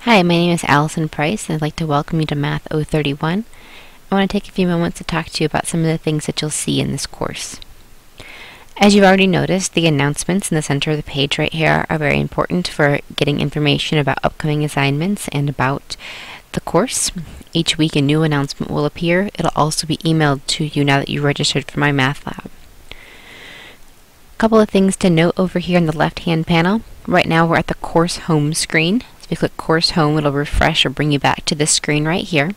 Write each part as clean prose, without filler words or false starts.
Hi, my name is Allison Price, and I'd like to welcome you to Math 031. I want to take a few moments to talk to you about some of the things that you'll see in this course. As you've already noticed, the announcements in the center of the page right here are very important for getting information about upcoming assignments and about the course. Each week a new announcement will appear. It'll also be emailed to you now that you registered for my math lab. A couple of things to note over here in the left-hand panel. Right now we're at the course home screen. If you click course home, it'll refresh or bring you back to this screen right here.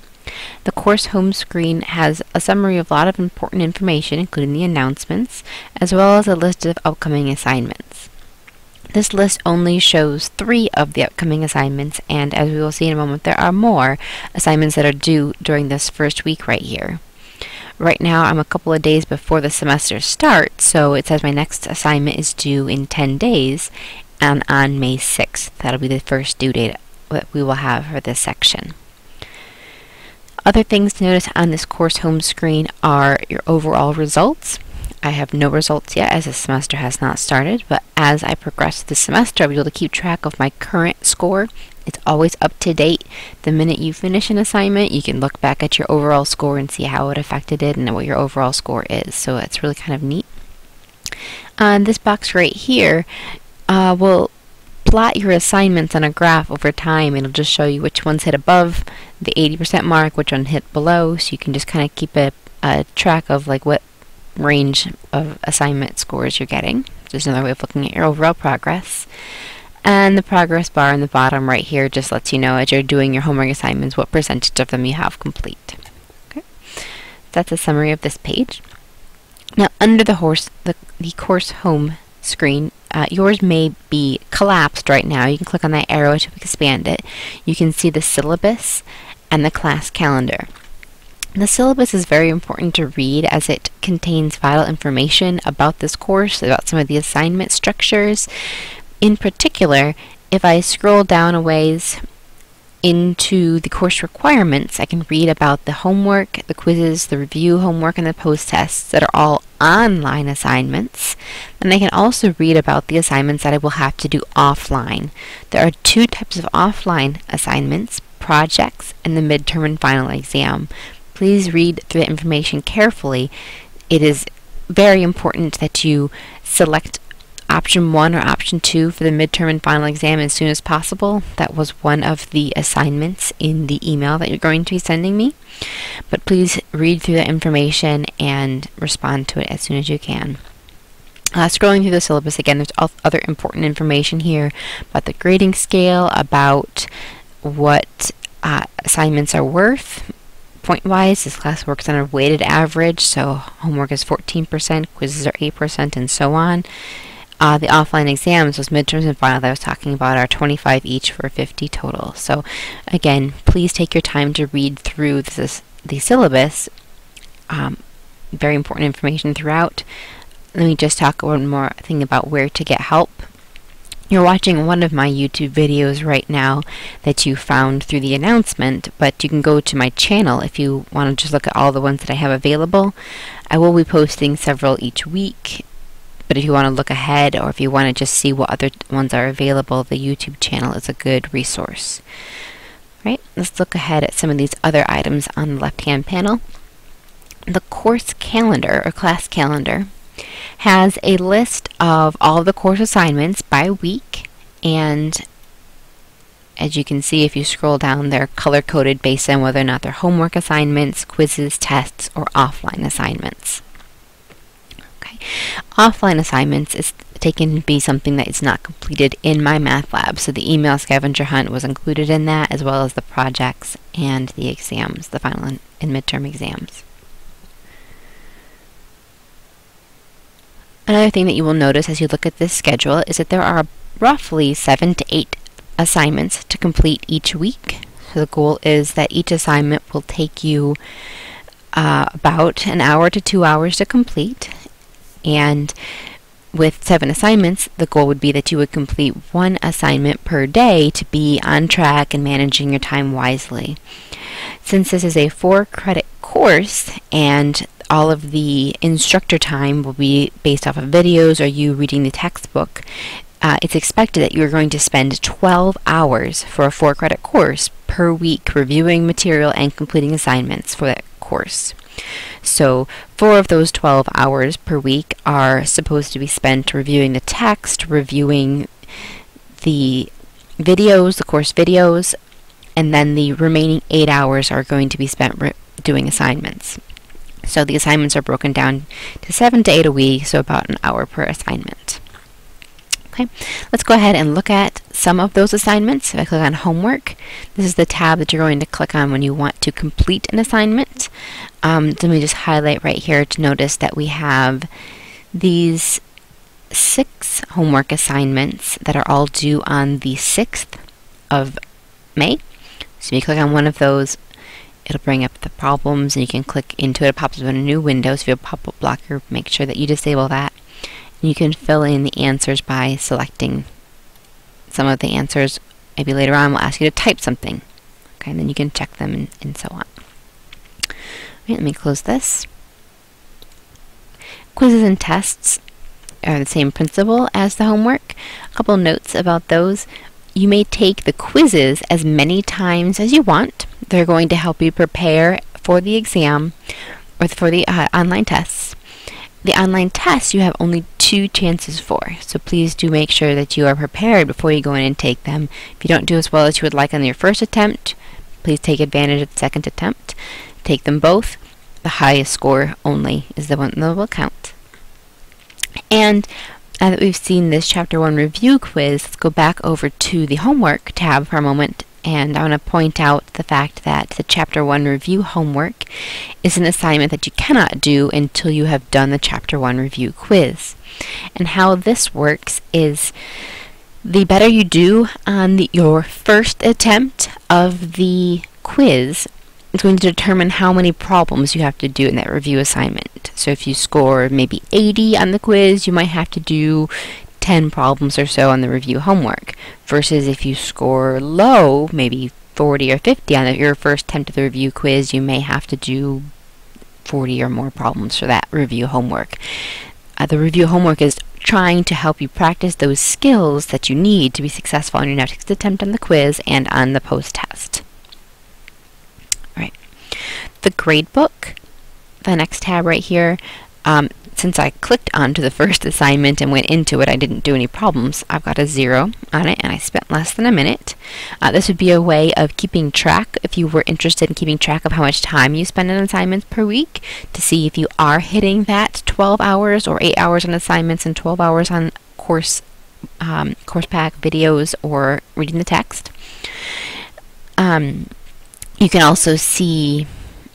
The course home screen has a summary of a lot of important information, including the announcements, as well as a list of upcoming assignments. This list only shows 3 of the upcoming assignments, and as we will see in a moment, there are more assignments that are due during this first week right here. Right now, I'm a couple of days before the semester starts, so it says my next assignment is due in 10 days, and on May 6th. That'll be the first due date that we will have for this section. Other things to notice on this course home screen are your overall results. I have no results yet as the semester has not started, but as I progress through the semester, I'll be able to keep track of my current score. It's always up to date. The minute you finish an assignment, you can look back at your overall score and see how it affected it and what your overall score is. So that's really kind of neat. This box right here will plot your assignments on a graph over time. It'll just show you which ones hit above the 80% mark, which one hit below, so you can just kind of keep a track of like what range of assignment scores you're getting. Just another way of looking at your overall progress. And the progress bar in the bottom right here just lets you know as you're doing your homework assignments what percentage of them you have complete. Okay, that's a summary of this page. Now under the course home screen, yours may be collapsed right now. You can click on that arrow to expand it. You can see the syllabus and the class calendar. The syllabus is very important to read as it contains vital information about this course, about some of the assignment structures. In particular, if I scroll down a ways into the course requirements, I can read about the homework, the quizzes, the review homework, and the post-tests that are all online assignments. And I can also read about the assignments that I will have to do offline. There are 2 types of offline assignments, projects and the midterm and final exam. Please read through the information carefully. It is very important that you select option 1 or option 2 for the midterm and final exam as soon as possible. That was one of the assignments in the email that you're going to be sending me. But please read through the information and respond to it as soon as you can. Scrolling through the syllabus again, there's other important information here about the grading scale, about what assignments are worth. Point-wise, this class works on a weighted average, so homework is 14%, quizzes are 8%, and so on. The offline exams, those midterms and final that I was talking about, are 25 each for 50 total. So again, please take your time to read through the syllabus. Very important information throughout. Let me just talk one more thing about where to get help. You're watching one of my YouTube videos right now that you found through the announcement, but you can go to my channel if you want to just look at all the ones that I have available. I will be posting several each week. But if you want to look ahead or if you want to just see what other ones are available, the YouTube channel is a good resource. Right? Let's look ahead at some of these other items on the left-hand panel. The course calendar or class calendar has a list of all of the course assignments by week, and as you can see if you scroll down, they're color-coded based on whether or not they're homework assignments, quizzes, tests, or offline assignments. Offline assignments they can be something that is not completed in my math lab, so the email scavenger hunt was included in that, as well as the projects and the exams, the final and midterm exams. Another thing that you will notice as you look at this schedule is that there are roughly 7 to 8 assignments to complete each week. So the goal is that each assignment will take you about an hour to 2 hours to complete. And with 7 assignments, the goal would be that you would complete 1 assignment per day to be on track and managing your time wisely. Since this is a 4-credit course and all of the instructor time will be based off of videos or you reading the textbook, it's expected that you're going to spend 12 hours for a 4-credit course per week reviewing material and completing assignments for that course. So 4 of those 12 hours per week are supposed to be spent reviewing the text, reviewing the videos, the course videos, and then the remaining 8 hours are going to be spent doing assignments. So the assignments are broken down to 7 to 8 a week, so about an hour per assignment. Okay, let's go ahead and look at some of those assignments. If I click on homework, this is the tab that you're going to click on when you want to complete an assignment. Let me just highlight right here to notice that we have these 6 homework assignments that are all due on the 6th of May. So if you click on one of those, it'll bring up the problems and you can click into it. It pops up in a new window. So if you have a pop-up blocker, make sure that you disable that. You can fill in the answers by selecting some of the answers. Maybe later on we'll ask you to type something. Okay, and then you can check them and so on. Right, let me close this. Quizzes and tests are the same principle as the homework. A couple notes about those. You may take the quizzes as many times as you want. They're going to help you prepare for the exam or for the online tests. The online tests you have only 2 chances for, so please do make sure that you are prepared before you go in and take them. If you don't do as well as you would like on your first attempt, please take advantage of the second attempt. Take them both. The highest score only is the one that will count. And now that we've seen this Chapter 1 review quiz, let's go back over to the homework tab for a moment. And I want to point out the fact that the Chapter 1 review homework is an assignment that you cannot do until you have done the Chapter 1 review quiz. And how this works is the better you do on your first attempt of the quiz, it's going to determine how many problems you have to do in that review assignment. So if you score maybe 80 on the quiz, you might have to do 10 problems or so on the review homework, versus if you score low, maybe 40 or 50 on your first attempt of the review quiz, you may have to do 40 or more problems for that review homework. The review homework is trying to help you practice those skills that you need to be successful on your next attempt on the quiz and on the post-test. Right. The Gradebook, the next tab right here, since I clicked onto the first assignment and went into it, I didn't do any problems. I've got a 0 on it, and I spent less than a minute. This would be a way of keeping track, if you were interested in keeping track of how much time you spend on assignments per week, to see if you are hitting that 12 hours or 8 hours on assignments and 12 hours on course pack videos or reading the text. You can also see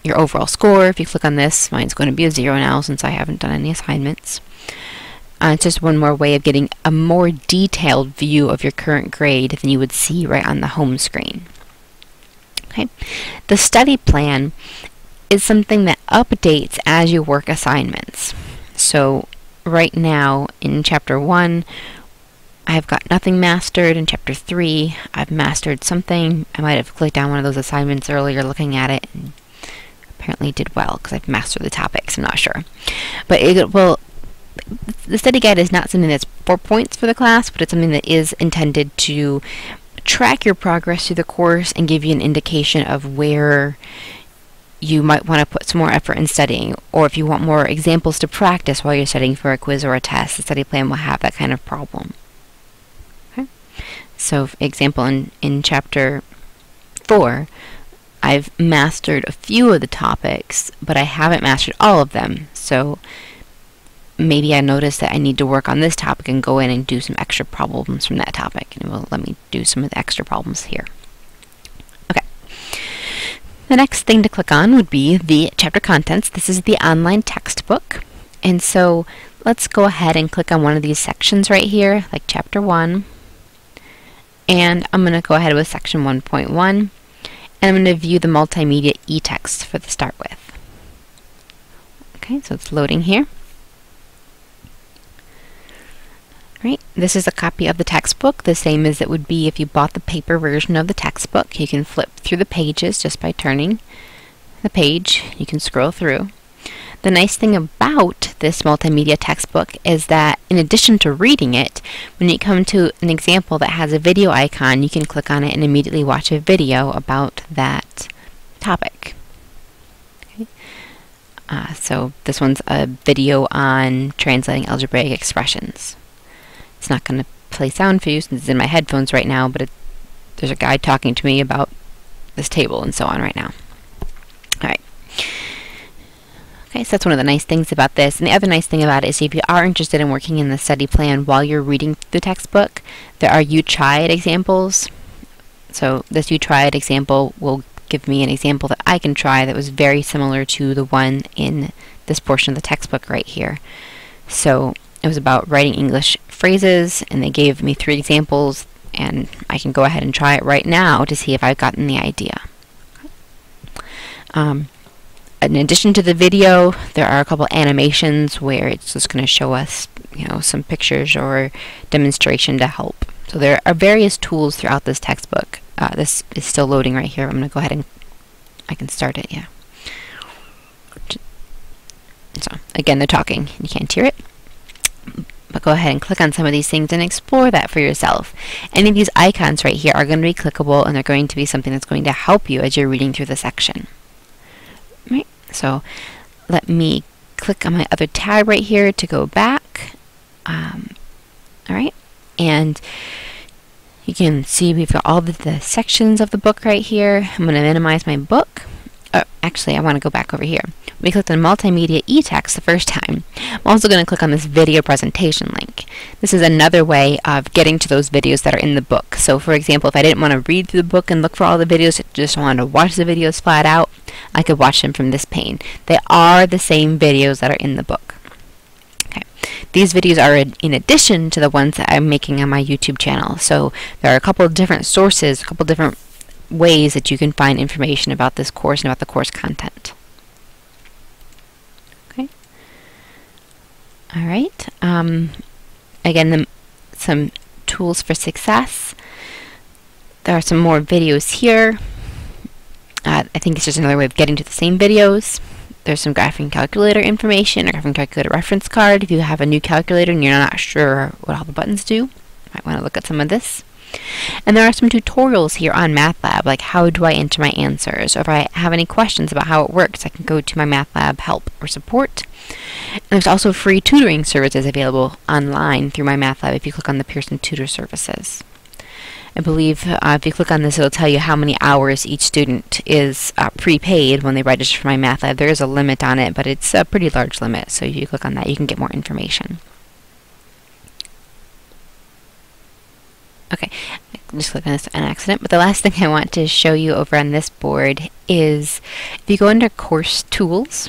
your overall score. If you click on this, mine's going to be a 0 now since I haven't done any assignments. It's just one more way of getting a more detailed view of your current grade than you would see right on the home screen. Okay. The study plan is something that updates as you work assignments. So right now in Chapter 1, I've got nothing mastered. In Chapter 3, I've mastered something. I might have clicked on one of those assignments earlier looking at it and apparently did well because I've mastered the topics. I'm not sure. But the study guide is not something that's for points for the class, but it's something that is intended to track your progress through the course and give you an indication of where you might want to put some more effort in studying, or if you want more examples to practice while you're studying for a quiz or a test, the study plan will have that kind of problem. Okay. So, for example, in Chapter 4, I've mastered a few of the topics, but I haven't mastered all of them. So maybe I notice that I need to work on this topic and go in and do some extra problems from that topic, and it will let me do some of the extra problems here. Okay. The next thing to click on would be the chapter contents. This is the online textbook. And so let's go ahead and click on one of these sections right here, like Chapter 1. And I'm going to go ahead with Section 1.1. And I'm going to view the multimedia e-text to start with. Okay, so it's loading here. Right, this is a copy of the textbook, the same as it would be if you bought the paper version of the textbook. You can flip through the pages just by turning the page. You can scroll through. The nice thing about this multimedia textbook is that in addition to reading it, when you come to an example that has a video icon, you can click on it and immediately watch a video about that topic. Okay. So this one's a video on translating algebraic expressions. It's not going to play sound for you since it's in my headphones right now, but there's a guy talking to me about this table and so on right now. Alright. Okay, so that's one of the nice things about this. And the other nice thing about it is if you are interested in working in the study plan while you're reading the textbook, there are you try it examples. So this you try it example will give me an example that I can try that was very similar to the one in this portion of the textbook right here. So it was about writing English phrases, and they gave me 3 examples, and I can go ahead and try it right now to see if I've gotten the idea. In addition to the video, there are a couple animations where it's just going to show us, some pictures or demonstration to help. So there are various tools throughout this textbook. This is still loading right here. I'm going to go ahead and I can start it, yeah. So again, they're talking. You can't hear it. But go ahead and click on some of these things and explore that for yourself. Any of these icons right here are going to be clickable, and they're going to be something that's going to help you as you're reading through the section. Right. So let me click on my other tab right here to go back. Alright, and you can see we've got all the sections of the book right here. I'm going to minimize my book. Actually, I want to go back over here. We clicked on Multimedia eText the first time. I'm also going to click on this video presentation link. This is another way of getting to those videos that are in the book. So for example, if I didn't want to read through the book and look for all the videos, just wanted to watch the videos flat out, I could watch them from this pane. They are the same videos that are in the book. Okay. These videos are in addition to the ones that I'm making on my YouTube channel. So there are a couple of different sources, a couple of different ways that you can find information about this course and about the course content. Okay. All right. Again, some tools for success. There are some more videos here. I think it's just another way of getting to the same videos. There's some graphing calculator information, a graphing calculator reference card. If you have a new calculator and you're not sure what all the buttons do, you might want to look at some of this. And there are some tutorials here on MATLAB, like how do I enter my answers, or if I have any questions about how it works, I can go to my MATLAB help or support. And there's also free tutoring services available online through my MATLAB if you click on the Pearson Tutor Services. I believe if you click on this, it'll tell you how many hours each student is prepaid when they register for my MATLAB. There is a limit on it, but it's a pretty large limit, so if you click on that, you can get more information. Okay, I just clicked on this on accident, but the last thing I want to show you over on this board is if you go under Course Tools,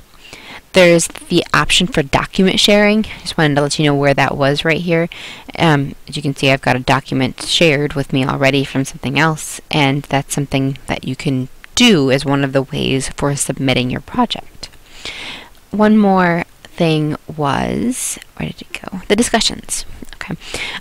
there's the option for document sharing. Just wanted to let you know where that was right here. As you can see, I've got a document shared with me already from something else, and that's something that you can do as one of the ways for submitting your project. One more thing was, where did it go? The discussions. Okay.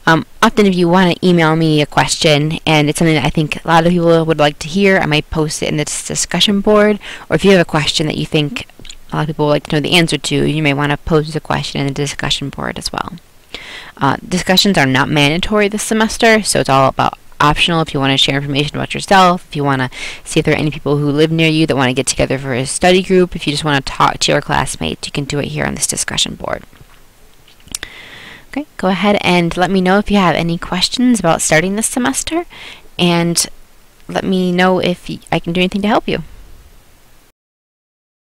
Often if you want to email me a question and it's something that I think a lot of people would like to hear, I might post it in this discussion board, or if you have a question that you think a lot of people would like to know the answer to, you may want to post a question in the discussion board as well. Discussions are not mandatory this semester, so it's all about optional if you want to share information about yourself, if you want to see if there are any people who live near you that want to get together for a study group, if you just want to talk to your classmates, you can do it here on this discussion board. Okay, go ahead and let me know if you have any questions about starting this semester, and let me know if I can do anything to help you.